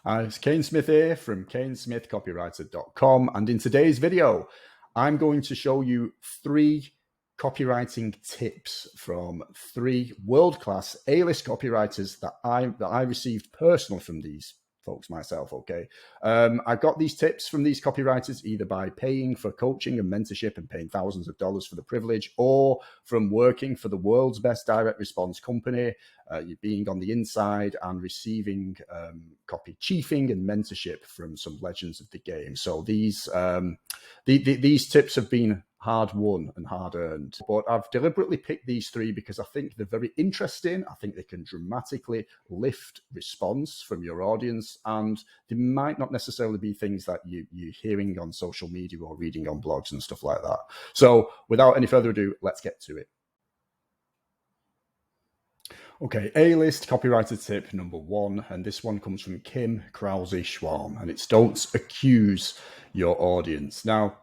It's Kane Smith here from canesmithcopywriter.com, and in today's video, I'm going to show you 3 copywriting tips from 3 world-class A-list copywriters that I received personally from these folks myself. Okay, I got these tips from these copywriters either by paying for coaching and mentorship and paying thousands of dollars for the privilege, or from working for the world's best direct response company, being on the inside and receiving copy chiefing and mentorship from some legends of the game. So these tips have been hard won and hard earned, but I've deliberately picked these 3 because I think they're very interesting. I think they can dramatically lift response from your audience, and they might not necessarily be things that you're hearing on social media or reading on blogs and stuff like that. So without any further ado, let's get to it. Okay, A-list copywriter tip number 1, and this one comes from Kim Krause Schwalm, and it's don't accuse your audience. Now,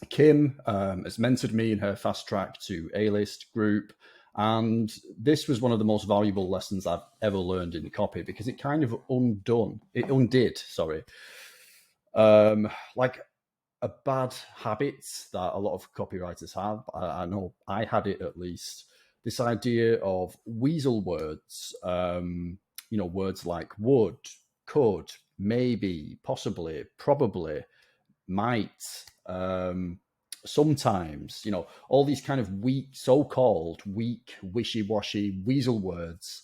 Kim has mentored me in her fast track to A-list group, and this was one of the most valuable lessons I've ever learned in copy, because it kind of undid like a bad habit that a lot of copywriters have. I know I had it, at least. This idea of weasel words, words like would, could, maybe, possibly, probably, might, sometimes, all these kind of weak, so-called weak, wishy-washy weasel words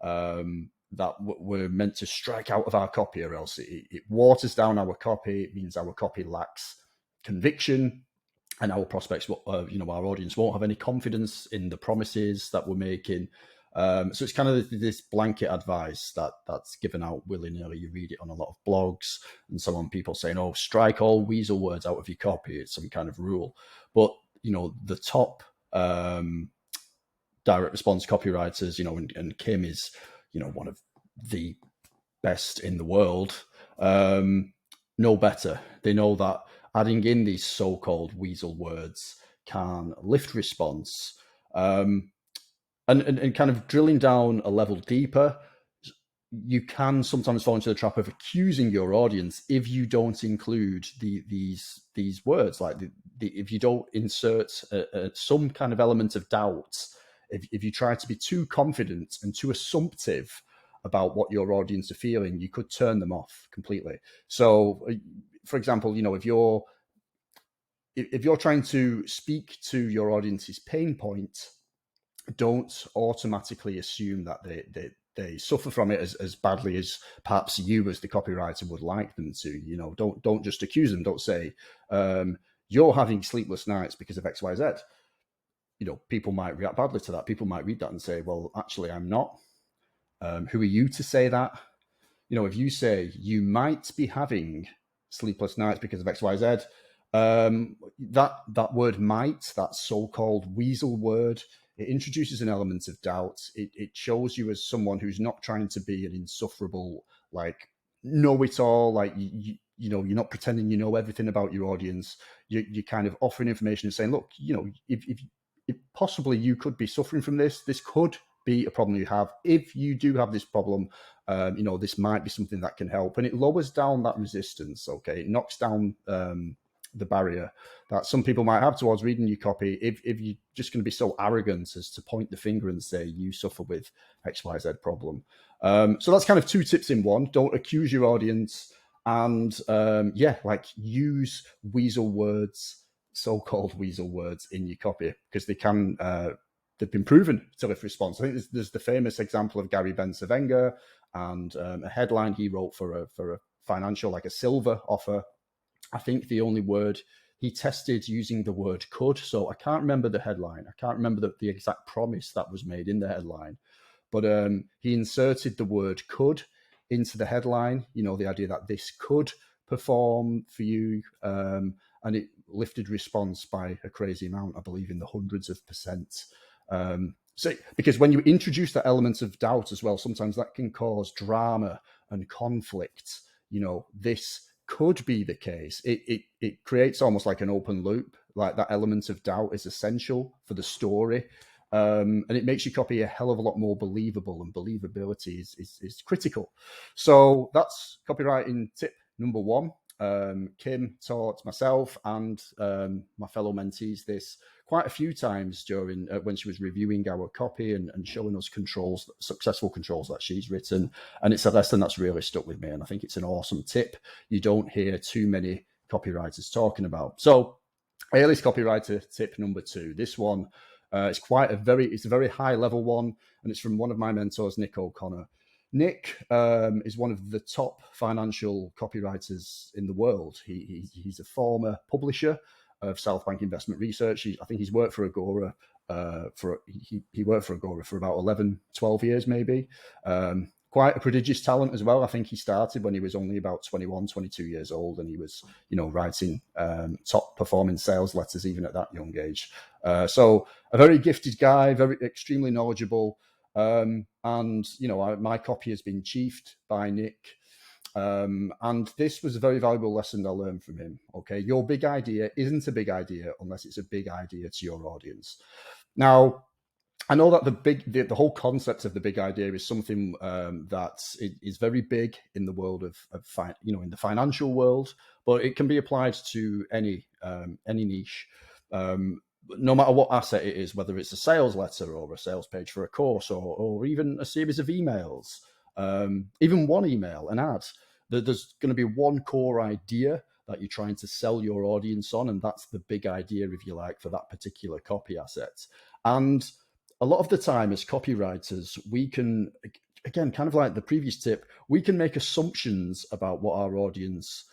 that were meant to strike out of our copy, or else it waters down our copy. It means our copy lacks conviction, and our prospects, our audience won't have any confidence in the promises that we're making. So it's kind of this blanket advice that's given out willy-nilly. You read it on a lot of blogs and so on, people saying, oh, strike all weasel words out of your copy. It's some kind of rule. But, the top direct response copywriters, and Kim is, one of the best in the world, know better. They know that adding in these so-called weasel words can lift response. And kind of drilling down a level deeper, you can sometimes fall into the trap of accusing your audience if you don't include these words, like if you don't insert some kind of element of doubt, if you try to be too confident and too assumptive about what your audience are feeling, you could turn them off completely. So, for example, if you're trying to speak to your audience's pain point, don't automatically assume that they suffer from it as badly as perhaps you as the copywriter would like them to. Don't just accuse them. Don't say you're having sleepless nights because of XYZ. People might react badly to that. People might read that and say, well, actually, I'm not. Who are you to say that? If you say you might be having sleepless nights because of XYZ, that word might, that so-called weasel word, it introduces an element of doubt. It shows you as someone who's not trying to be an insufferable, like, know-it-all, like, you're not pretending you know everything about your audience. You're kind of offering information and saying, look, if possibly you could be suffering from this could be a problem you have. If you do have this problem, this might be something that can help. And it lowers down that resistance, okay? It knocks down the barrier that some people might have towards reading your copy if you're just going to be so arrogant as to point the finger and say you suffer with XYZ problem. So that's kind of 2 tips in one. Don't accuse your audience, and use weasel words, so-called weasel words, in your copy, because they can they've been proven to lift response. I think there's the famous example of Gary Bensavenga and a headline he wrote for a financial, like a silver offer. I think the only word he tested using the word could. So I can't remember the headline. I can't remember the exact promise that was made in the headline. But he inserted the word could into the headline, the idea that this could perform for you. And it lifted response by a crazy amount, I believe in the hundreds of percent. So because when you introduce that element of doubt as well, sometimes that can cause drama and conflict. This could be the case. It creates almost like an open loop. Like, that element of doubt is essential for the story. And it makes your copy a hell of a lot more believable, and believability is critical. So that's copywriting tip number one. Kim taught myself and my fellow mentees this quite a few times during when she was reviewing our copy and showing us controls, successful controls that she's written. And it's a lesson that's really stuck with me. And I think it's an awesome tip you don't hear too many copywriters talking about. So A-list copywriter tip number two. This one it's a very high level one, and it's from one of my mentors, Nick O'Connor. Nick is one of the top financial copywriters in the world. He's a former publisher of South Bank Investment Research. I think he's worked for Agora he worked for Agora for about 11, 12 years maybe. Quite a prodigious talent as well. I think he started when he was only about 21, 22 years old, and he was, writing top performing sales letters even at that young age. So a very gifted guy, very extremely knowledgeable. And, my copy has been chiefed by Nick. And this was a very valuable lesson I learned from him. Okay, your big idea isn't a big idea unless it's a big idea to your audience. Now, I know that the whole concept of the big idea is something that is very big in the world of in the financial world, but it can be applied to any niche. No matter what asset it is, whether it's a sales letter or a sales page for a course or even a series of emails, even one email, an ad, there's going to be one core idea that you're trying to sell your audience on, and that's the big idea, if you like, for that particular copy asset. And a lot of the time as copywriters, we can, again, kind of like the previous tip, we can make assumptions about what our audience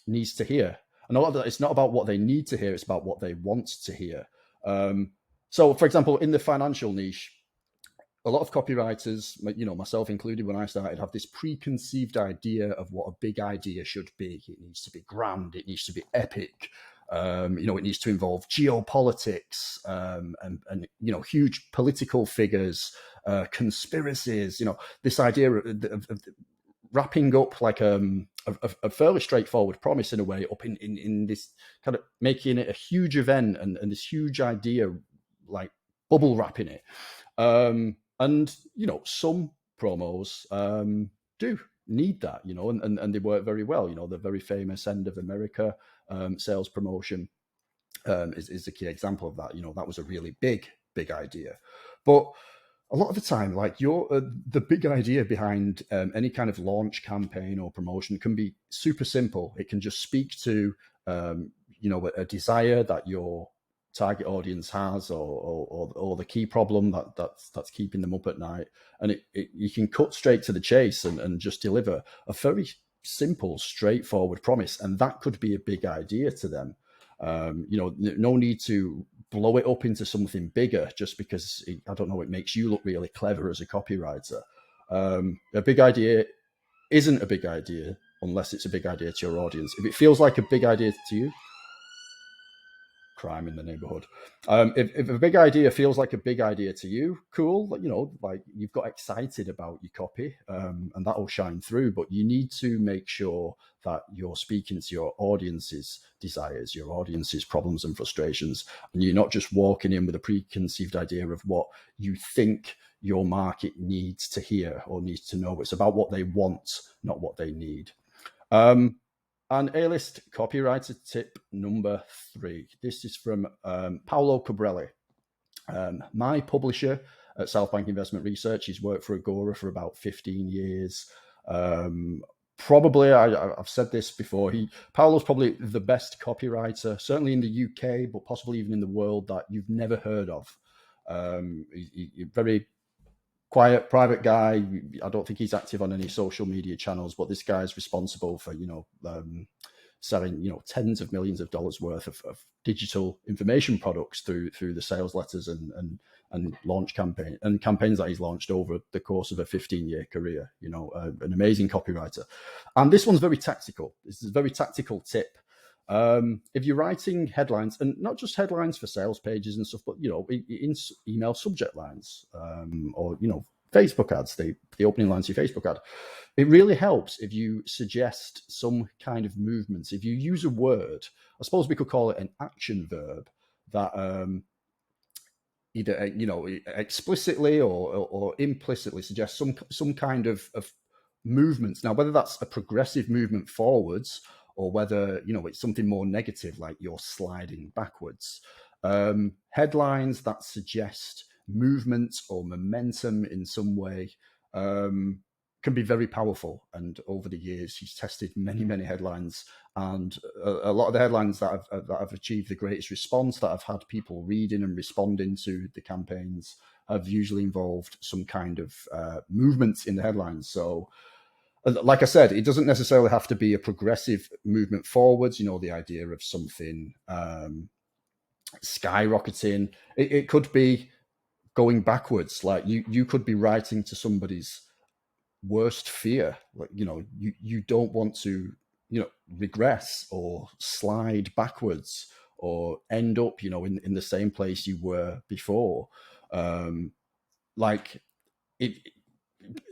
needs to hear. And a lot of that, it's not about what they need to hear, it's about what they want to hear. So, for example, in the financial niche, a lot of copywriters, myself included when I started, have this preconceived idea of what a big idea should be. It needs to be grand, it needs to be epic. It needs to involve geopolitics and huge political figures, conspiracies. This idea of wrapping up like a fairly straightforward promise in a way up in this kind of making it a huge event and this huge idea, like bubble wrapping it. And some promos do need that, and they work very well. The very famous End of America sales promotion is a key example of that. That was a really big idea. But a lot of the time, like the big idea behind any kind of launch campaign or promotion can be super simple. It can just speak to a desire that your target audience has, or the key problem that's keeping them up at night, and you can cut straight to the chase and just deliver a very simple, straightforward promise, and that could be a big idea to them. No need to blow it up into something bigger just because it makes you look really clever as a copywriter. A big idea isn't a big idea unless it's a big idea to your audience. If it feels like a big idea to you, crime in the neighborhood. If a big idea feels like a big idea to you, cool. Like you've got excited about your copy, and that will shine through. But you need to make sure that you're speaking to your audience's desires, your audience's problems and frustrations, and you're not just walking in with a preconceived idea of what you think your market needs to hear or needs to know. It's about what they want, not what they need. And A-list copywriter tip number 3. This is from Paolo Cabrelli, my publisher at South Bank Investment Research. He's worked for Agora for about 15 years. Probably, I've said this before, Paolo's probably the best copywriter, certainly in the UK, but possibly even in the world, that you've never heard of. He's very quiet, private guy. I don't think he's active on any social media channels, but this guy is responsible for, selling, tens of millions of dollars worth of digital information products through the sales letters and launch campaigns that he's launched over the course of a 15-year career. An amazing copywriter. And this one's very tactical. This is a very tactical tip. If you're writing headlines, and not just headlines for sales pages and stuff, but in email subject lines, or Facebook ads, the opening lines of your Facebook ad, it really helps if you suggest some kind of movements. If you use a word, I suppose we could call it an action verb, that either explicitly or implicitly suggest some kind of movements. Now, whether that's a progressive movement forwards or whether it's something more negative like you're sliding backwards. Headlines that suggest movement or momentum in some way can be very powerful. And over the years, he's tested many headlines, and a lot of the headlines that have achieved the greatest response, that have had people reading and responding to the campaigns, have usually involved some kind of movement in the headlines. So, like I said, it doesn't necessarily have to be a progressive movement forwards. The idea of something skyrocketing. It could be going backwards. Like you could be writing to somebody's worst fear. Like, you don't want to, regress or slide backwards or end up, in the same place you were before. Like it,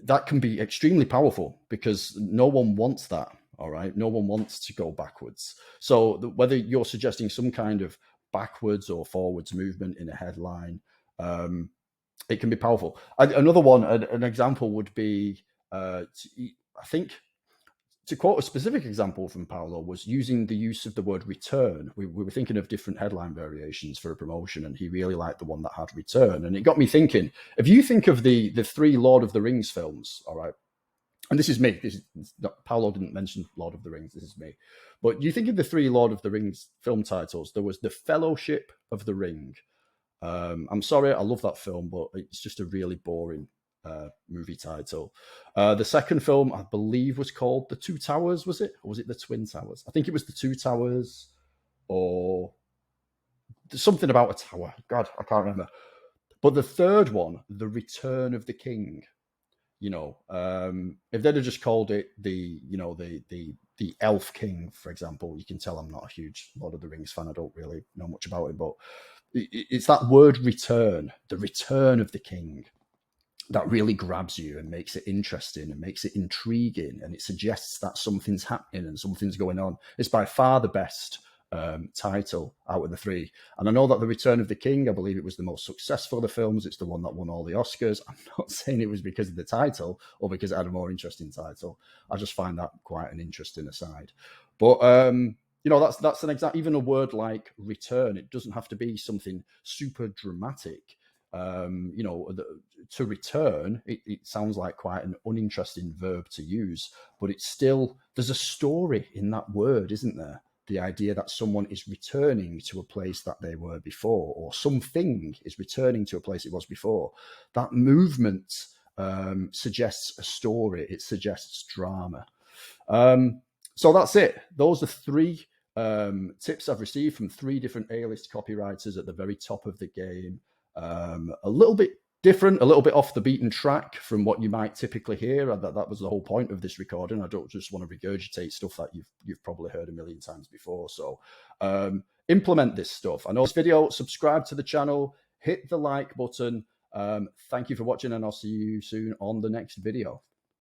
that can be extremely powerful because no one wants that. All right. No one wants to go backwards. So whether you're suggesting some kind of backwards or forwards movement in a headline, it can be powerful. Another one, an example would be, I think, to quote a specific example from Paolo, was using the use of the word return. We were thinking of different headline variations for a promotion, and he really liked the one that had return. And it got me thinking, if you think of the 3 Lord of the Rings films, all right, and this is me, Paolo didn't mention Lord of the Rings, this is me, but you think of the 3 Lord of the Rings film titles, there was The Fellowship of the Ring. I'm sorry, I love that film, but it's just a really boring movie title. The second film, I believe, was called The Two Towers, was it? Or was it The Twin Towers? I think it was The Two Towers, or something about a tower. God, I can't remember. But the third one, The Return of the King, if they'd have just called it the Elf King, for example, you can tell I'm not a huge Lord of the Rings fan. I don't really know much about it, but it's that word return, the return of the king, that really grabs you and makes it interesting and makes it intriguing, and it suggests that something's happening and something's going on. It's by far the best title out of the 3. And I know that The Return of the King, I believe it was the most successful of the films. It's the one that won all the Oscars. I'm not saying it was because of the title or because it had a more interesting title. I just find that quite an interesting aside. But that's an example. Even a word like return, it doesn't have to be something super dramatic. To return, it sounds like quite an uninteresting verb to use, but it's still, there's a story in that word, isn't there? The idea that someone is returning to a place that they were before, or something is returning to a place it was before. That movement suggests a story. It suggests drama. So that's it. Those are 3 tips I've received from 3 different A-list copywriters at the very top of the game. A little bit different, a little bit off the beaten track from what you might typically hear. That was the whole point of this recording. I don't just want to regurgitate stuff that you've probably heard a million times before. So implement this stuff. I know this video, subscribe to the channel, hit the like button. Thank you for watching, and I'll see you soon on the next video.